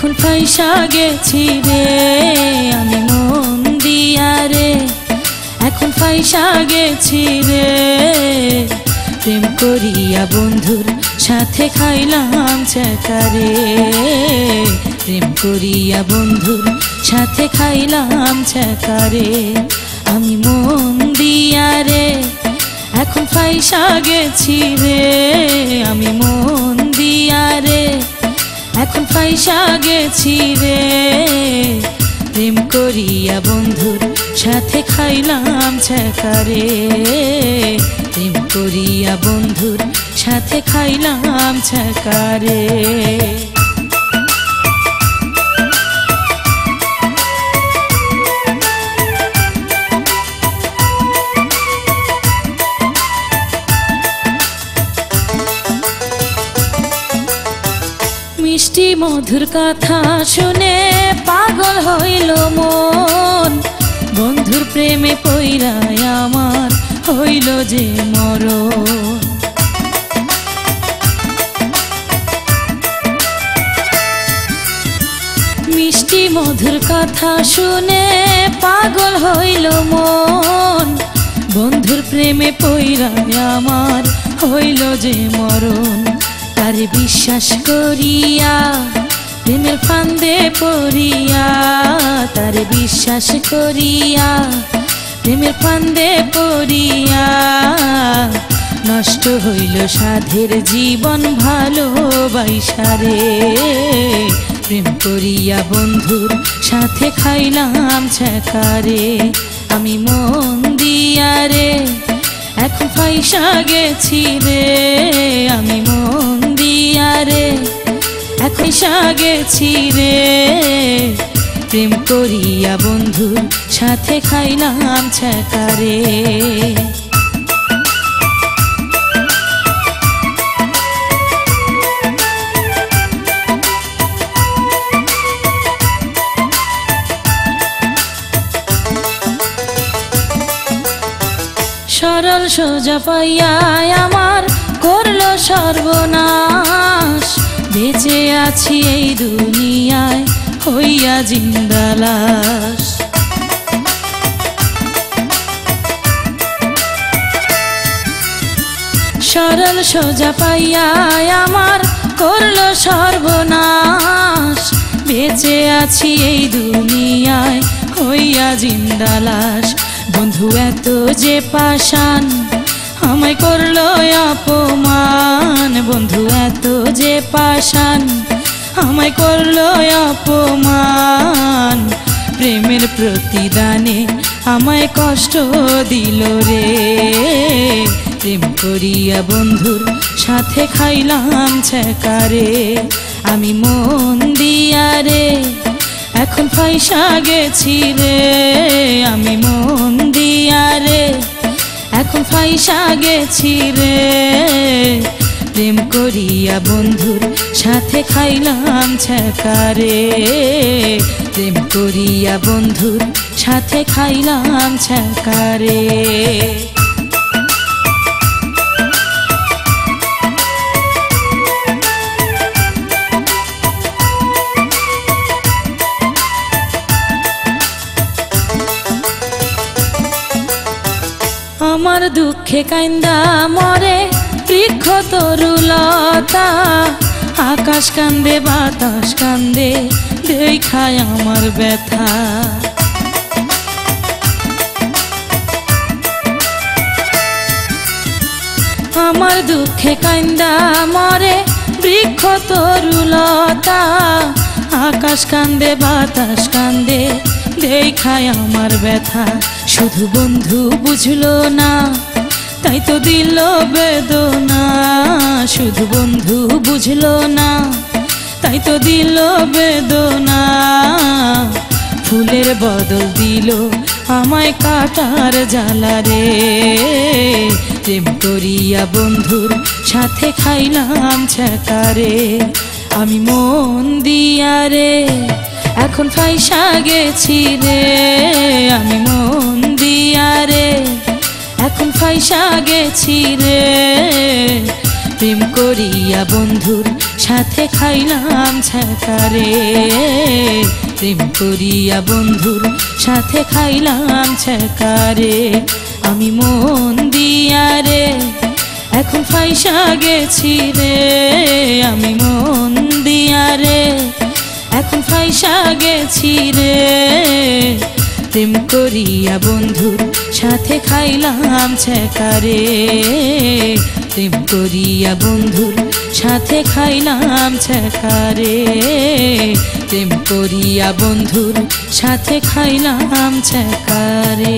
এখন ফাইসা গেছি রে আমি মন দিয়া রে, এখন ফাইসা গেছি রে। প্রেম করিয়া বন্ধুর সাথে খাইলাম ছ্যাঁকা রে, প্রেম করিয়া বন্ধুর সাথে খাইলাম ছ্যাঁকা রে। আমি মন দিয়া রে এখন ফাইসা গেছি রে, আমি মন দিয়া রে এখন ফাইসা গেছি রে। প্রেম করিয়া বন্ধুর সাথে খাইলাম ছ্যাঁকা রে, প্রেম করিয়া বন্ধুর সাথে খাইলাম ছ্যাঁকা রে। মিষ্টি মধুর কথা শুনে পাগল হইল মন, বন্ধুর প্রেমে পইরায় আমার হইল যে মরণ। মিষ্টি মধুর কথা শুনে পাগল হইল মন, বন্ধুর প্রেমে পইরায় আমার হইল যে মরণ। তারে বিশ্বাস করিয়া প্রেমের ফান্দে পড়িয়া, তারে বিশ্বাস করিয়া প্রেমের ফান্দে পড়িয়া, নষ্ট হইল সাধের জীবন ভালোবাসা রে। প্রেম করিয়া বন্ধুর সাথে খাইলাম ছ্যাঁকা রে, আমি মন দিয়া রে এখন ফাইসা গেছি রে, আমি মন দিয়া রে এখন ফাইসা গেছি রে। প্রেম করিয়া বন্ধুর সাথে খাইলাম ছ্যাঁকা রে। সরল সোজা পাইয়া আমার করলো সর্বনাশ, বেঁচে আছি এই দুনিয়ায় হইয়া জিন্দা লাশ। সরল সোজা পাইয়া আমার করলো সর্বনাশ, বেঁচে আছি এই দুনিয়ায় হইয়া জিন্দা লাশ। বন্ধু এত যে পাষাণ আমায় করলো অপমান, বন্ধু এত যে পাষাণ আমায় করলো অপমান। প্রেমের প্রতিদানে আমায় কষ্ট দিল রে, প্রেম করিয়া বন্ধুর সাথে খাইলাম ছ্যাঁকা রে। আমি মন দিয়া রে এখন ফাইসা গেছি রে, আমি মন দিয়া রে এখন ফাইসা গেছি রে। প্রেম করিয়া বন্ধুর সাথে খাইলাম ছ্যাঁকা রে, প্রেম করিয়া বন্ধুর সাথে খাইলাম ছ্যাঁকা রে। আমার দুঃখে কান্দা মরে বৃক্ষ তরুলতা, আকাশ কান্দে বাতাস কান্দে দেখায় আমার ব্যথা। আমার দুঃখে কান্দা মরে বৃক্ষ তরুলতা, আকাশ কান্দে বাতাস কান্দে দেখায় আমার ব্যথা। শুধু বন্ধু বুঝলো না তাই তো দিল বেদনা, শুধু বন্ধু বুঝলো না তাই তো দিল বেদনা। ফুলের বদল দিল আমায় কাটার জ্বালা রে, প্রেম করিয়া বন্ধুর সাথে খাইলাম ছ্যাঁকা রে। আমি মন দিয়া রে এখন ফাইসা গেছি রে, আমি মন দিয়া রে এখন ফাইসা গেছি রে। প্রেম করিয়া বন্ধুর সাথে খাইলাম ছ্যাঁকারে, প্রেম করিয়া বন্ধুর সাথে খাইলাম ছ্যাঁকারে। আমি মন দিয়া রে এখন ফাইসা গেছি রে, আমি মন দিয়া রে এখন ফাইসা গেছি রে, প্রেম করিয়া বন্ধুর সাথে খাইলাম ছ্যাঁকারে, প্রেম করিয়া বন্ধুর সাথে খাইলাম ছ্যাঁকারে, প্রেম করিয়া বন্ধুর সাথে খাইলাম ছ্যাঁকারে।